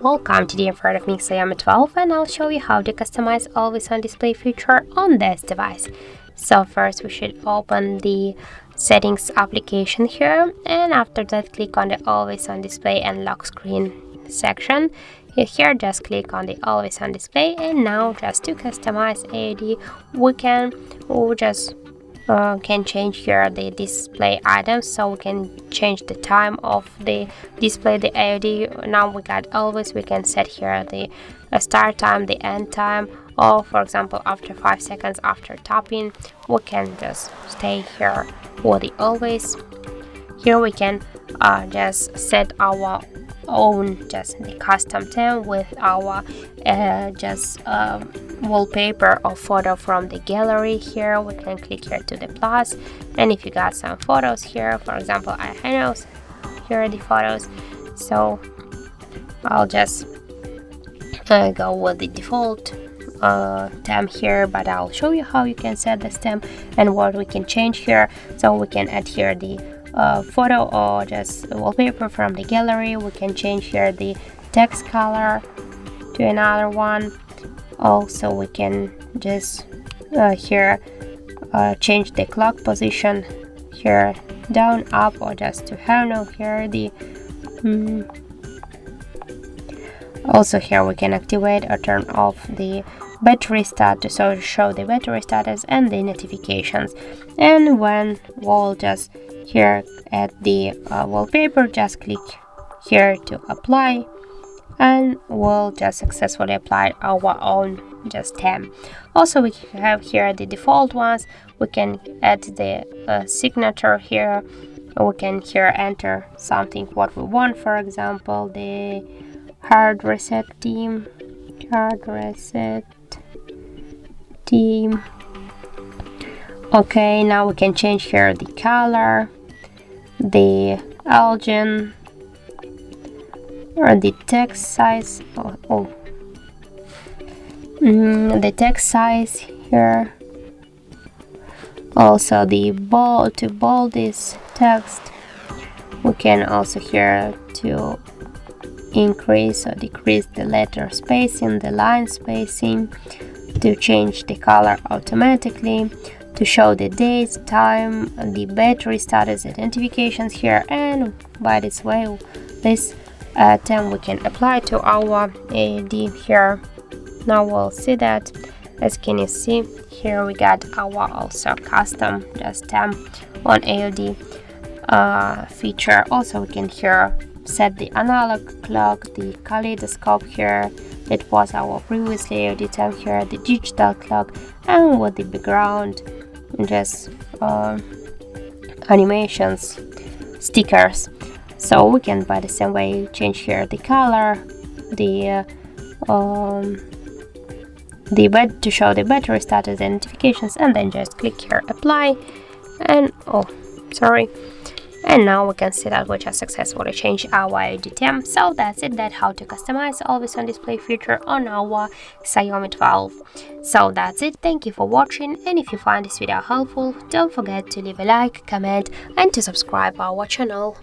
Welcome, today in front of me Xiaomi 12 and I'll show you how to customize always on display feature on this device. So first we should open the settings application here, and after that click on the always on display and lock screen section. Here just click on the always on display, and now just to customize AOD we can change here the display items, so we can change the time of the display, the AOD. Now we got always, we can set here the start time, the end time, or for example after 5 seconds after tapping we can just stay here with the always. Here we can just set our own just the custom theme with our wallpaper or photo from the gallery. Here we can click here to the plus, and if you got some photos here, for example I know here are the photos, so I'll just go with the default theme here, but I'll show you how you can set this theme and what we can change here. So we can add here the photo or just wallpaper from the gallery. We can change here the text color to another one. Also we can just here change the clock position here down, up, or just to handle here the also here we can activate or turn off the battery status, so show the battery status and the notifications. And when we'll just here at the wallpaper, just click here to apply, and we'll just successfully apply our own just theme. Also we have here the default ones. We can add the signature here. We can here enter something what we want, for example the hard reset team. Okay, now we can change here the color, the algen, or the text size. The text size here. Also the bold, to bold this text. We can also here to increase or decrease the letter spacing, the line spacing, to change the color automatically, to show the date, time, the battery status, identifications here. And by this way this theme we can apply to our AOD here. Now we'll see that, as can you see here we got our also custom just theme on AOD feature. Also we can here set the analog clock, the kaleidoscope here, it was our previously AOD theme here, the digital clock, and with the background just animations, stickers. So we can by the same way change here the color, the bed to show the battery status and notifications, and then just click here apply, and and now we can see that we just successfully changed our AOD theme. So that's it, that's how to customize always on display feature on our Xiaomi 12. So that's it, thank you for watching, and if you find this video helpful, don't forget to leave a like, comment, and to subscribe our channel.